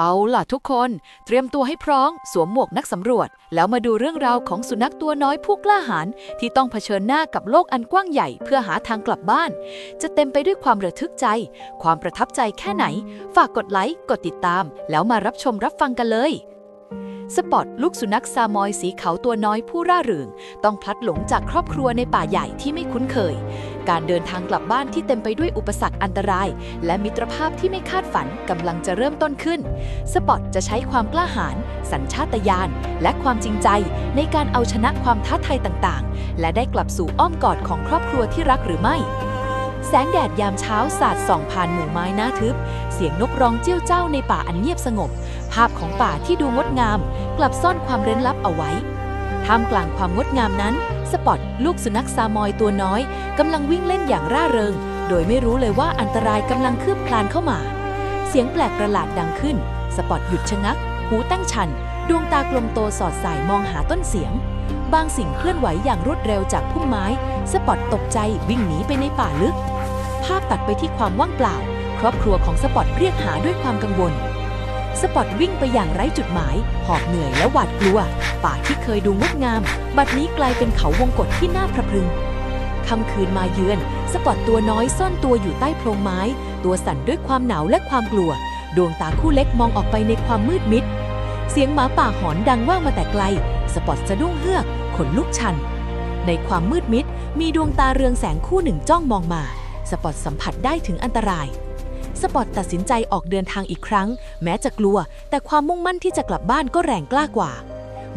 เอาล่ะทุกคนเตรียมตัวให้พร้อมสวมหมวกนักสำรวจแล้วมาดูเรื่องราวของสุนัขตัวน้อยผู้กล้าหาญที่ต้องเผชิญหน้ากับโลกอันกว้างใหญ่เพื่อหาทางกลับบ้านจะเต็มไปด้วยความระทึกใจความประทับใจแค่ไหนฝากกดไลค์กดติดตามแล้วมารับชมรับฟังกันเลยสปอตลูกสุนัขซามอยสีขาวตัวน้อยผู้ร่าเริงต้องพลัดหลงจากครอบครัวในป่าใหญ่ที่ไม่คุ้นเคยการเดินทางกลับบ้านที่เต็มไปด้วยอุปสรรคอันตรายและมิตรภาพที่ไม่คาดฝันกำลังจะเริ่มต้นขึ้นสปอตจะใช้ความกล้าหาญสัญชาตญาณและความจริงใจในการเอาชนะความท้าทายต่างๆและได้กลับสู่อ้อมกอดของครอบครัวที่รักหรือไม่แสงแดดยามเช้าสาดส่องผ่านหมู่ไม้หน้าทึบเสียงนกร้องเจี้ยวเจ้าในป่าอันเงียบสงบภาพของป่าที่ดูงดงามกลับซ่อนความเร้นลับเอาไว้ท่ามกลางความงดงามนั้นสปอตลูกสุนัขซามอยตัวน้อยกำลังวิ่งเล่นอย่างร่าเริงโดยไม่รู้เลยว่าอันตรายกำลังคืบคลานเข้ามาเสียงแปลกประหลาดดังขึ้นสปอตหยุดชะงักหูตั้งชันดวงตากลมโตสอดสายมองหาต้นเสียงบางสิ่งเคลื่อนไหวอย่างรวดเร็วจากพุ่มไม้สปอตตกใจวิ่งหนีไปในป่าลึกภาพตัดไปที่ความว่างเปล่าครอบครัวของสปอตเรียกหาด้วยความกังวลสปอตวิ่งไปอย่างไร้จุดหมายหอบเหนื่อยและหวาดกลัวป่าที่เคยดูงดงามบัดนี้กลายเป็นเขาวงกฏที่น่าพะพรึงค่ำคืนมาเยือนสปอตตัวน้อยซ่อนตัวอยู่ใต้โพรงไม้ตัวสั่นด้วยความหนาวและความกลัวดวงตาคู่เล็กมองออกไปในความมืดมิดเสียงหมาป่าหอนดังว่างมาแต่ไกลสปอตสะดุ้งเฮือกขนลุกชันในความมืดมิดมีดวงตาเรืองแสงคู่หนึ่งจ้องมองมาสปอตสัมผัสได้ถึงอันตรายสปอตตัดสินใจออกเดินทางอีกครั้งแม้จะกลัวแต่ความมุ่งมั่นที่จะกลับบ้านก็แรงกล้ากว่า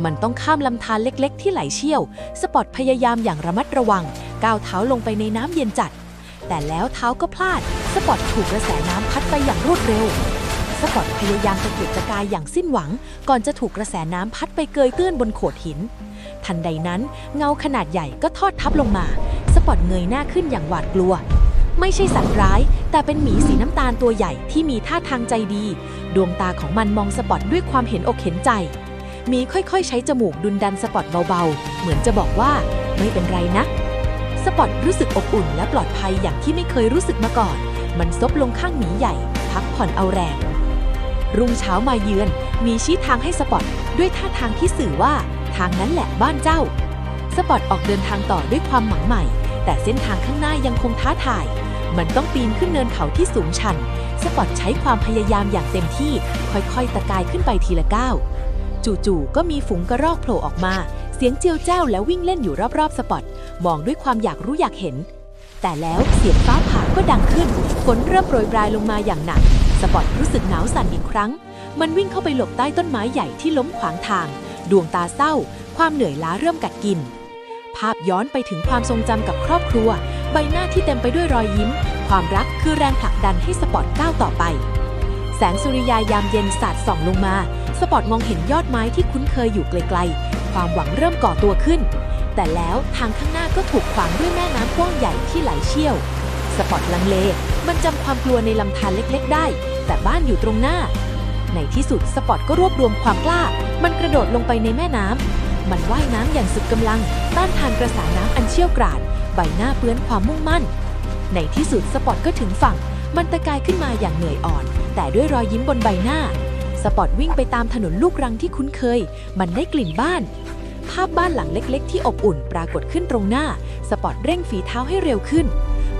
มันต้องข้ามลำธารเล็กๆที่ไหลเชี่ยวสปอตพยายามอย่างระมัดระวังก้าวเท้าลงไปในน้ำเย็นจัดแต่แล้วเท้าก็พลาดสปอตถูกกระแสน้ำพัดไปอย่างรวดเร็วสปอตพยายามตะเกียกตะกายอย่างสิ้นหวังก่อนจะถูกกระแสน้ำพัดไปเกยตื้นบนโขดหินทันใดนั้นเงาขนาดใหญ่ก็ทอดทับลงมาสปอตเงยหน้าขึ้นอย่างหวาดกลัวไม่ใช่สัตว์ร้ายแต่เป็นหมีสีน้ำตาลตัวใหญ่ที่มีท่าทางใจดีดวงตาของมันมองสปอตด้วยความเห็นอกเห็นใจหมีค่อยๆใช้จมูกดุลดันสปอตเบาๆเหมือนจะบอกว่าไม่เป็นไรนะสปอตรู้สึกอบอุ่นและปลอดภัยอย่างที่ไม่เคยรู้สึกมาก่อนมันซบลงข้างหมีใหญ่พักผ่อนเอาแรงรุ่งเช้ามาเยือนมีชี้ทางให้สปอตด้วยท่าทางที่สื่อว่าทางนั้นแหละบ้านเจ้าสปอตออกเดินทางต่อด้วยความหวังใหม่แต่เส้นทางข้างหน้ายังคงท้าทายมันต้องปีนขึ้นเนินเขาที่สูงชันสปอตใช้ความพยายามอย่างเต็มที่ค่อยๆตะกายขึ้นไปทีละก้าวจู่ๆก็มีฝูงกระรอกโผล่ออกมาเสียงเจียวจ้าวและวิ่งเล่นอยู่รอบๆสปอตมองด้วยความอยากรู้อยากเห็นแต่แล้วเสียงฟ้าผ่าก็ดังขึ้นฝนเริ่มโปรยปรายลงมาอย่างหนักสปอตรู้สึกหนาวสั่นอีกครั้งมันวิ่งเข้าไปหลบใต้ต้นไม้ใหญ่ที่ล้มขวางทางดวงตาเศร้าความเหนื่อยล้าเริ่มกัดกินภาพย้อนไปถึงความทรงจำกับครอบครัวใบหน้าที่เต็มไปด้วยรอยยิ้มความรักคือแรงผลักดันให้สปอตก้าวต่อไปแสงสุริยายามเย็นสาดส่องลงมาสปอตมองเห็นยอดไม้ที่คุ้นเคยอยู่ไกลๆความหวังเริ่มก่อตัวขึ้นแต่แล้วทางข้างหน้าก็ถูกขวางด้วยแม่น้ำกว้างใหญ่ที่ไหลเชี่ยวสปอตลังเลมันจำความกลัวในลำธารเล็กๆได้แต่บ้านอยู่ตรงหน้าในที่สุดสปอตก็รวบรวมความกล้ามันกระโดดลงไปในแม่น้ำมันว่ายน้ำอย่างสุดกำลังต้านทานกระแสน้ำอันเชี่ยวกราดใบหน้าเปื้อนความมุ่งมั่นในที่สุดสปอตก็ถึงฝั่งมันตะกายขึ้นมาอย่างเหนื่อยอ่อนแต่ด้วยรอยยิ้มบนใบหน้าสปอตวิ่งไปตามถนนลูกรังที่คุ้นเคยมันได้กลิ่นบ้านภาพบ้านหลังเล็กๆที่อบอุ่นปรากฏขึ้นตรงหน้าสปอตเร่งฝีเท้าให้เร็วขึ้น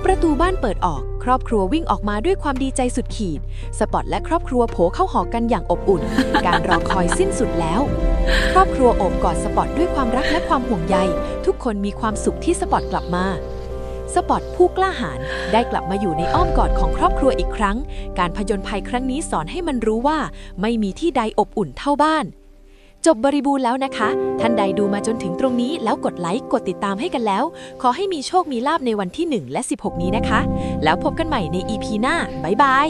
ประตูบ้านเปิดออกครอบครัววิ่งออกมาด้วยความดีใจสุดขีดสปอตและครอบครัวโผเข้าหอกันอย่างอบอุ่นการรอคอยสิ้นสุดแล้วครอบครัวโอบกอดสปอตด้วยความรักและความห่วงใยทุกคนมีความสุขที่สปอตกลับมาสปอตผู้กล้าหาญได้กลับมาอยู่ในอ้อมกอดของครอบครัวอีกครั้งการผจญภัยครั้งนี้สอนให้มันรู้ว่าไม่มีที่ใดอบอุ่นเท่าบ้านจบบริบูรณ์แล้วนะคะท่านใดดูมาจนถึงตรงนี้แล้วกดไลค์กดติดตามให้กันแล้วขอให้มีโชคมีลาภในวันที่1และ16นี้นะคะแล้วพบกันใหม่ใน EP หน้าบ๊ายบาย